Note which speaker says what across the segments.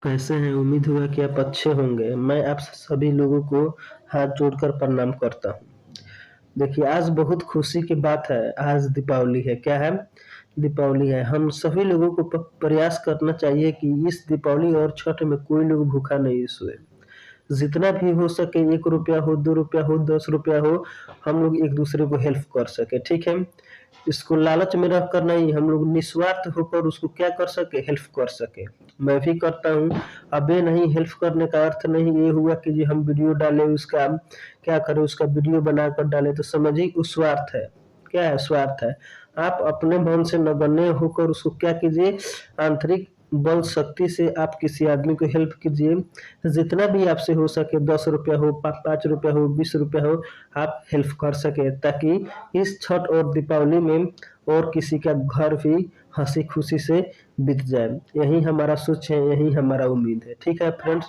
Speaker 1: कैसे हैं? उम्मीद होगा कि आप अच्छे होंगे। मैं आप सभी लोगों को हाथ जोड़कर प्रणाम करता हूँ। देखिए, आज बहुत खुशी की बात है, आज दीपावली है। क्या है? दीपावली है। हम सभी लोगों को प्रयास करना चाहिए कि इस दीपावली और छठ में कोई लोग भूखा नहीं सोए। जितना भी हो सके, ₹1 हो, ₹2 हो, ₹10 हो, हम लोग एक-दूसरे को हेल्प कर सकें, ठीक है? इसको लालच में रखकर नहीं, हम लोग निस्वार्थ होकर उसको क्या कर सके, हेल्प कर सके। मैं भी करता हूँ। अब ये नहीं, हेल्प करने का अर्थ नहीं ये हुआ कि जी हम वीडियो डालें, उसका क्या करें, उसका वीडियो बनाकर डालें, तो समझिए वो स्वार्थ है। क्या है? स्वार्थ है। आप अपने मन से नगण्य होकर उसको क्या कीजिए, आंतरिक बल शक्ति से आप किसी आदमी को हेल्प कीजिए। जितना भी आपसे हो सके, ₹10 हो, ₹5 हो, ₹20 हो, आप हेल्प कर सके, ताकि इस छठ और दीपावली में और किसी का घर भी हंसी खुशी से बीत जाए। यही हमारा सोच है, यही हमारा उम्मीद है। ठीक है फ्रेंड्स,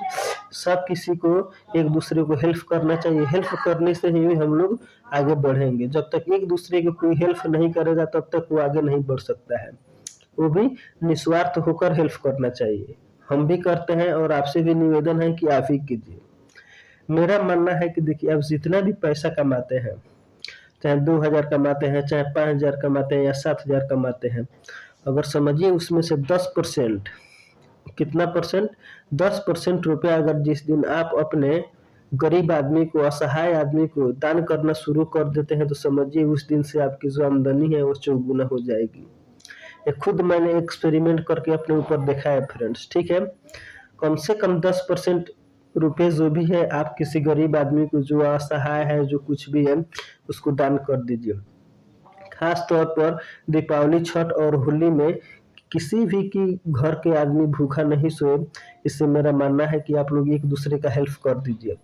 Speaker 1: सब किसी को एक दूसरे को हेल्प करना चाहिए। हेल्प करने से ही हम लोग आगे बढ़ेंगे। जब तक एक दूसरे को कोई हेल्प नहीं करेगा, तब तक वो आगे नहीं बढ़ सकता है। वो भी निस्वार्थ होकर हेल्प करना चाहिए। हम भी करते हैं और आपसे भी निवेदन है कि आप ही कीजिए। मेरा मानना है कि देखिए, आप जितना भी पैसा कमाते हैं, चाहे 2000 कमाते हैं, चाहे 5000 कमाते हैं या 7000 कमाते हैं, अगर समझिए उसमें से 10%, कितना परसेंट, 10% रुपया अगर जिस दिन आप अपने गरीब आदमी को, असहाय आदमी को दान करना शुरू कर देते हैं, तो समझिए उस दिन से आपकी जो आमदनी है वो चौगुना हो जाएगी। ये खुद मैंने एक्सपेरिमेंट करके अपने ऊपर देखा है फ्रेंड्स, ठीक है? कम से कम 10% रुपए जो भी है, आप किसी गरीब आदमी को, जो असहाय है, जो कुछ भी है, उसको दान कर दीजिए। खास तौर पर दीपावली, छठ और होली में किसी भी की घर के आदमी भूखा नहीं सोए। इससे मेरा मानना है कि आप लोग एक दूसरे का हेल्प कर दीजिए।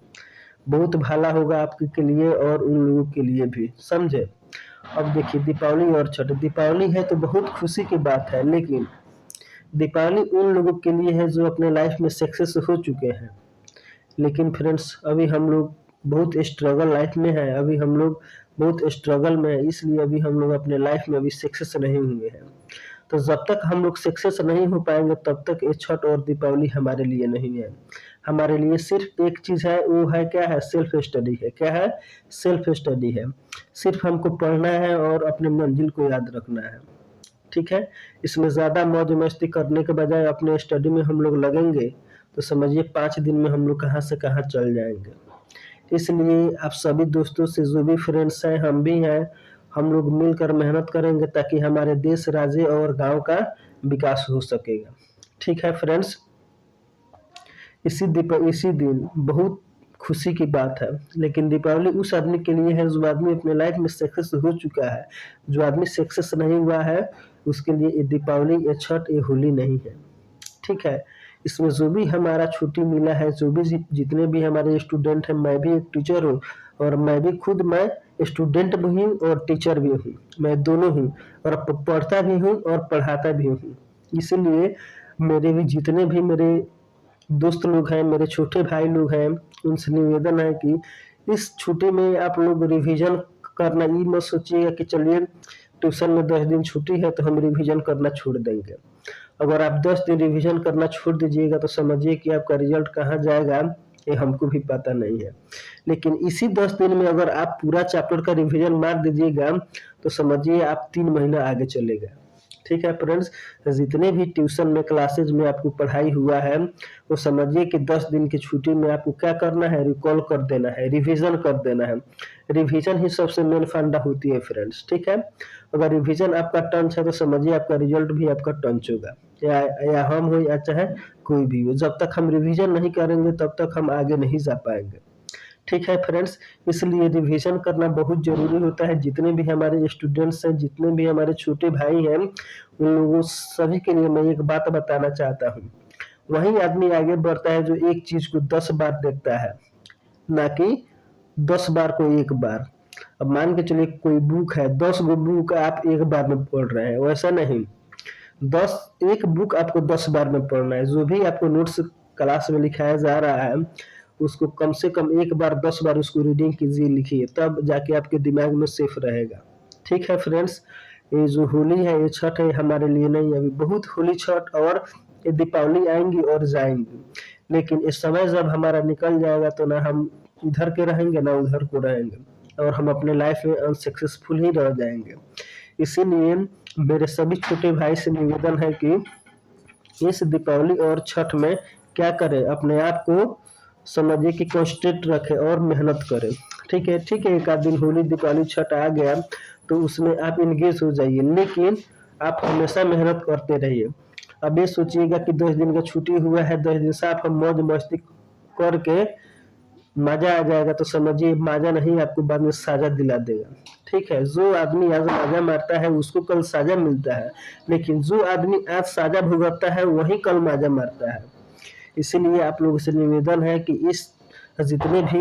Speaker 1: बहुत भला होगा आपके के लिए और उन लोगों के लिए भी, समझे? अब देखिए, दीपावली और छठ, दीपावली है तो बहुत खुशी की बात है, लेकिन दीपावली उन लोगों के लिए है जो अपने लाइफ में सक्सेस हो चुके हैं। लेकिन फ्रेंड्स, अभी हम लोग बहुत स्ट्रगल लाइफ में है, अभी हम लोग बहुत स्ट्रगल में है, इसलिए अभी हम लोग अपने लाइफ में अभी सक्सेस नहीं हुए हैं। तो जब तक हम लोग सक्सेस नहीं हो पाएंगे, तब तक ये छठ और दीपावली हमारे लिए नहीं है। हमारे लिए सिर्फ एक चीज है, वो है क्या है, सेल्फ स्टडी है। क्या है? सेल्फ स्टडी है। सिर्फ हमको पढ़ना है और अपने मंजिल को याद रखना है, ठीक है? इसमें ज़्यादा मौज मस्ती करने के बजाय अपने स्टडी में हम लोग लगेंगे, तो समझिए 5 दिन में हम लोग कहाँ से कहाँ चल जाएँगे। इसलिए आप सभी दोस्तों से, जो भी फ्रेंड्स हैं, हम भी हैं, हम लोग मिलकर मेहनत करेंगे ताकि हमारे देश, राज्य और गाँव का विकास हो सकेगा। ठीक है फ्रेंड्स? इसी दिन बहुत खुशी की बात है, लेकिन दीपावली उस आदमी के लिए है जो आदमी अपने लाइफ में सक्सेस हो चुका है। जो आदमी सक्सेस नहीं हुआ है, उसके लिए ये दीपावली, ये छठ, ये होली नहीं है। ठीक है? इसमें जो भी हमारा छुट्टी मिला है, जो भी जितने भी हमारे स्टूडेंट हैं, मैं भी एक टीचर हूँ और मैं स्टूडेंट भी हूँ और टीचर भी हूँ। मैं दोनों हूँ और पढ़ता भी हूँ और पढ़ाता भी हूँ। इसलिए मेरे भी जितने भी मेरे दोस्त लोग हैं, मेरे छोटे भाई लोग हैं, उनसे निवेदन है कि इस छुट्टी में आप लोग रिवीजन करना। ये मत सोचिएगा कि चलिए ट्यूशन में 10 दिन छुट्टी है तो हम रिवीजन करना छोड़ देंगे। अगर आप 10 दिन रिवीजन करना छोड़ दीजिएगा, तो समझिए कि आपका रिजल्ट कहाँ जाएगा, ये हमको भी पता नहीं है। लेकिन इसी 10 दिन में अगर आप पूरा चैप्टर का रिवीजन मार दीजिएगा, तो समझिए आप 3 महीना आगे चले गए। ठीक है फ्रेंड्स? जितने भी ट्यूशन में, क्लासेज में आपको पढ़ाई हुआ है, वो समझिए कि 10 दिन की छुट्टी में आपको क्या करना है, रिकॉल कर देना है, रिवीजन कर देना है। रिवीजन ही सबसे मेन फंडा होती है फ्रेंड्स, ठीक है? अगर रिवीजन आपका टंच है, तो समझिए आपका रिजल्ट भी आपका टंच होगा, या हम हो या चाहे कोई भी हो। जब तक हम रिवीजन नहीं करेंगे, तब तक हम आगे नहीं जा पाएंगे। ठीक है फ्रेंड्स? इसलिए रिवीजन करना बहुत ज़रूरी होता है। जितने भी हमारे स्टूडेंट्स हैं, जितने भी हमारे छोटे भाई हैं, उन लोगों सभी के लिए मैं एक बात बताना चाहता हूँ। वही आदमी आगे बढ़ता है जो एक चीज़ को 10 बार देखता है, ना कि 10 बार को एक बार। अब मान के चलिए कोई बुक है, 10 गो बुक आप एक बार में पढ़ रहे हैं, वैसा नहीं। 10 एक बुक आपको 10 बार में पढ़ना है। जो भी आपको नोट्स क्लास में लिखाया जा रहा है, उसको कम से कम एक बार 10 बार उसको रीडिंग कीजिए, लिखिए, तब जाके आपके दिमाग में सेफ रहेगा। ठीक है फ्रेंड्स? ये जो होली है, ये छठ है, हमारे लिए नहीं है। अभी बहुत होली, छठ और ये दीपावली आएंगी और जाएंगी। लेकिन इस समय जब हमारा निकल जाएगा तो ना हम इधर के रहेंगे ना उधर को रहेंगे और हम अपने लाइफ में अनसक्सेसफुल ही रह जाएंगे। इसीलिए मेरे सभी छोटे भाई से निवेदन है कि इस दीपावली और छठ में क्या करें, अपने आप को समझिए कि कॉन्स्टेंट रखें और मेहनत करें। ठीक है, एक आध दिन होली दिवाली छठ आ गया तो उसमें आप इंगेज हो जाइए, लेकिन आप हमेशा मेहनत करते रहिए। अब ये सोचिएगा कि 10 दिन का छुट्टी हुआ है, 10 दिन से आप हम मौज मस्ती करके मजा आ जाएगा, तो समझिए मजा नहीं आपको बाद में साजा दिला देगा। ठीक है, जो आदमी आज मजा मारता है उसको कल साजा मिलता है, लेकिन जो आदमी आज साजा भुगतता है वही कल मजा मारता है। इसीलिए आप लोगों से निवेदन है कि इस जितने भी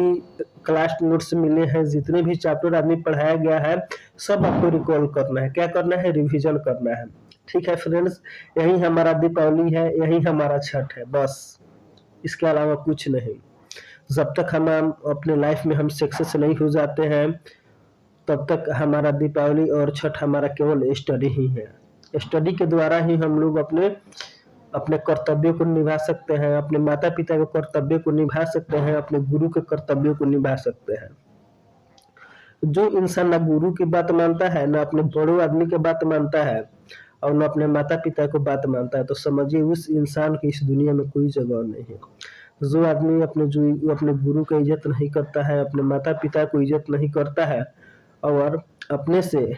Speaker 1: क्लास नोट्स मिले हैं, जितने भी चैप्टर आदमी पढ़ाया गया है, सब आपको रिकॉल करना है। क्या करना है? रिवीजन करना है। ठीक है फ्रेंड्स, यही हमारा दीपावली है, यही हमारा छठ है, बस इसके अलावा कुछ नहीं। जब तक हम अपने लाइफ में हम सक्सेस नहीं हो जाते हैं तब तक हमारा दीपावली और छठ हमारा केवल स्टडी ही है। स्टडी के द्वारा ही हम लोग अपने अपने कर्तव्यों को निभा सकते हैं, अपने माता पिता के कर्तव्य को निभा सकते हैं, अपने गुरु के कर्तव्यों को निभा सकते हैं। जो इंसान ना गुरु की बात मानता है, ना अपने बड़ों आदमी की बात मानता है और न अपने माता पिता को बात मानता है, तो समझिए उस इंसान की इस दुनिया में कोई जगह नहीं है। जो आदमी अपने गुरु का इज्जत नहीं करता है, अपने माता पिता को इज्जत नहीं करता है और अपने से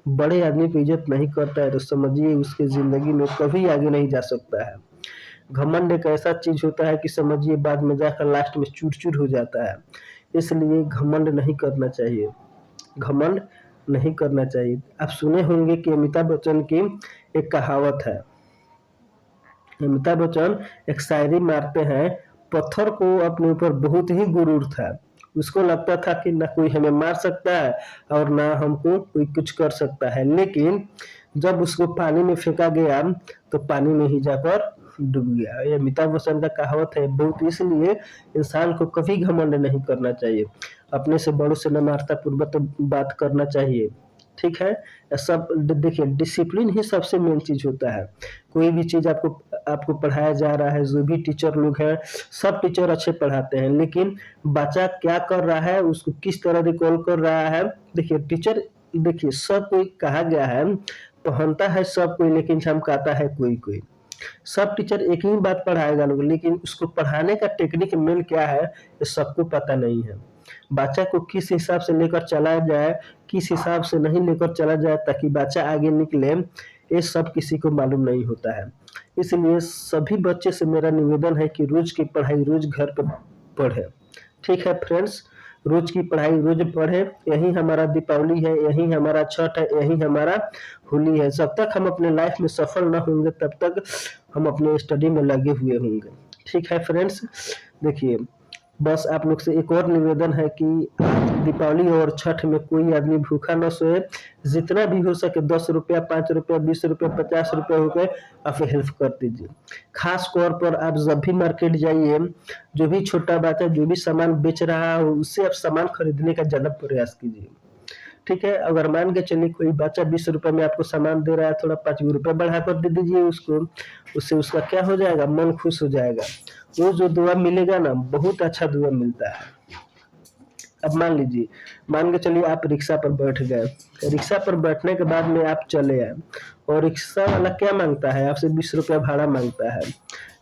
Speaker 1: बड़े आदमी को इज्जत नहीं करता है, तो समझिए उसकी जिंदगी में कभी आगे नहीं जा सकता है। घमंड एक ऐसा चीज होता है कि समझिए बाद में जाकर लास्ट में चूर चूर हो जाता है। इसलिए घमंड नहीं करना चाहिए, घमंड नहीं करना चाहिए। आप सुने होंगे कि अमिताभ बच्चन की एक कहावत है। अमिताभ बच्चन एक शायरी मारते हैं, पत्थर को अपने ऊपर बहुत ही गुरूर था। उसको लगता था कि ना कोई हमें मार सकता है और ना हमको कोई कुछ कर सकता है, लेकिन जब उसको पानी में फेंका गया तो पानी में ही जाकर डूब गया। ये अमिताभ बच्चन का कहावत है। बहुत इसलिए इंसान को कभी घमंड नहीं करना चाहिए, अपने से बड़ों से नम्रता पूर्वक बात करना चाहिए। ठीक है, सब देखिए डिसिप्लिन ही सबसे मेन चीज होता है। कोई भी चीज आपको आपको पढ़ाया जा रहा है, जो भी टीचर लोग हैं, सब टीचर अच्छे पढ़ाते हैं, लेकिन बच्चा क्या कर रहा है, उसको किस तरह रिकॉल कर रहा है। देखिए टीचर, देखिए सब कोई कहा गया है, पहनता है सब कोई लेकिन चमकाता है कोई कोई। सब टीचर एक ही बात पढ़ाएगा लोग, लेकिन उसको पढ़ाने का टेक्निक मेन क्या है ये सबको पता नहीं है। बच्चा को किस हिसाब से लेकर चला जाए, किस हिसाब से नहीं लेकर चला जाए ताकि बच्चा आगे निकले, ये सब किसी को मालूम नहीं होता है। इसलिए सभी बच्चे से मेरा निवेदन है कि रोज की पढ़ाई रोज घर पर पढ़े। ठीक है फ्रेंड्स, रोज की पढ़ाई रोज पढ़े, यही हमारा दीपावली है, यही हमारा छठ है, यही हमारा होली है। जब तक हम अपने लाइफ में सफल ना होंगे तब तक हम अपने स्टडी में लगे हुए होंगे। ठीक है फ्रेंड्स, देखिए बस आप लोग से एक और निवेदन है कि दीपावली और छठ में कोई आदमी भूखा न सोए। जितना भी हो सके 10 रुपया, 5 रुपया, 20 रुपया, 50 रुपया हो गए, आप हेल्प कर दीजिए। खास तौर पर आप जब भी मार्केट जाइए, जो भी छोटा बच्चा जो भी सामान बेच रहा हो उससे आप सामान खरीदने का ज्यादा प्रयास कीजिए। ठीक है, अगर मान के चलिए कोई बच्चा 20 रुपए में आपको सामान दे रहा है, थोड़ा 5 रुपए बढ़ा कर दे दीजिए उसको, उससे उसका क्या हो जाएगा, मन खुश हो जाएगा। वो जो दुआ मिलेगा ना, बहुत अच्छा दुआ मिलता है। अब मान के चलिए आप रिक्शा पर बैठ गए, रिक्शा पर बैठने के बाद में आप चले आए और रिक्शा वाला क्या मांगता है, आपसे 20 रुपया भाड़ा मांगता है।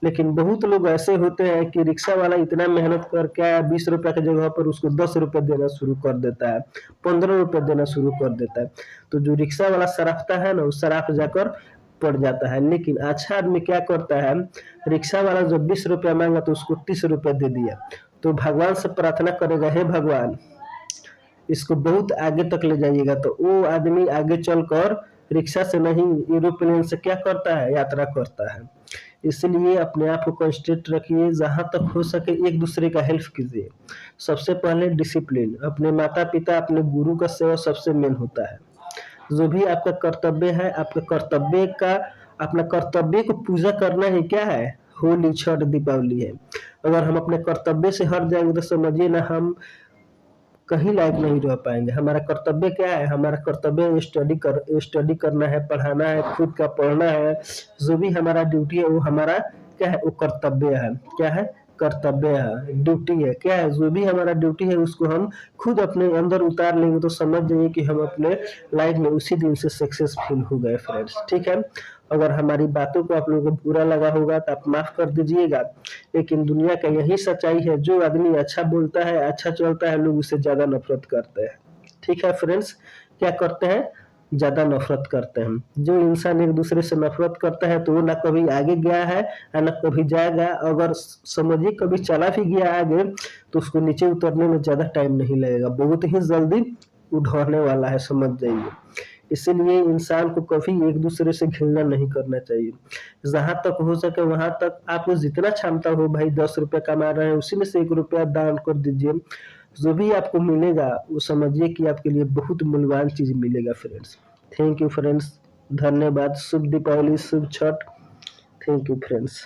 Speaker 1: लेकिन बहुत लोग ऐसे होते हैं कि रिक्शा वाला इतना मेहनत करके 20 रुपया की जगह पर उसको 10 रुपये देना शुरू कर देता है, 15 रुपये देना शुरू कर देता है। तो जो रिक्शा वाला सराफता है ना, वो सराफ जाकर पड़ जाता है। लेकिन अच्छा आदमी क्या करता है, रिक्शा वाला जब 20 रुपया मांगा तो उसको 30 रुपये दे दिया, तो भगवान से प्रार्थना करेगा, हे भगवान इसको बहुत आगे तक ले जाइएगा। तो वो आदमी आगे चलकर रिक्शा से नहीं एरोप्लेन से क्या करता है, यात्रा करता है। इसलिए अपने आप को कंस्ट्रेंट रखिए, जहां तक हो सके एक दूसरे का हेल्प कीजिए। सबसे पहले डिसिप्लिन, अपने माता पिता अपने गुरु का सेवा सबसे मेन होता है। जो भी आपका कर्तव्य है, आपके कर्तव्य का अपना कर्तव्य को पूजा करना ही क्या है, होली छठ दीपावली है। अगर हम अपने कर्तव्य से हट जाएंगे तो समझिए ना हम कहीं लायक नहीं रह पाएंगे। हमारा कर्तव्य क्या है, हमारा कर्तव्य स्टडी करना है, पढ़ाना है, खुद का पढ़ना है। जो भी हमारा ड्यूटी है वो हमारा क्या है, वो कर्तव्य है। क्या है, कर्तव्य है, ड्यूटी है, क्या है, जो भी हमारा ड्यूटी है उसको हम खुद अपने अंदर उतार लेंगे तो समझ जाइए कि हम अपने लाइफ में उसी दिन से सक्सेसफुल हो गए फ्रेंड्स। ठीक है, अगर हमारी बातों को आप लोगों को बुरा लगा होगा तो आप माफ कर दीजिएगा, लेकिन दुनिया का यही सच्चाई है, जो आदमी अच्छा बोलता है, अच्छा चलता है, लोग उससे ज्यादा नफरत करते हैं। ठीक है फ्रेंड्स, क्या करते हैं, ज्यादा नफरत करते हैं। जो इंसान एक दूसरे से नफरत करता है तो वो ना कभी आगे गया है ना कभी जाएगा, अगर समझिए कभी चला भी गया आगे तो उसको नीचे उतरने में ज्यादा टाइम नहीं लगेगा, बहुत ही जल्दी उठने वाला है, समझ जाइए। इसीलिए इंसान को कभी एक दूसरे से घृणा नहीं करना चाहिए। जहां तक हो सके वहां तक आपको जितना क्षमता हो, भाई 10 रुपया कमा रहे हैं उसी में से 1 रुपया दान कर दीजिए। जो भी आपको मिलेगा वो समझिए कि आपके लिए बहुत मूल्यवान चीज मिलेगा फ्रेंड्स। थैंक यू फ्रेंड्स, धन्यवाद, शुभ दीपावली, शुभ छठ। Thank you friends.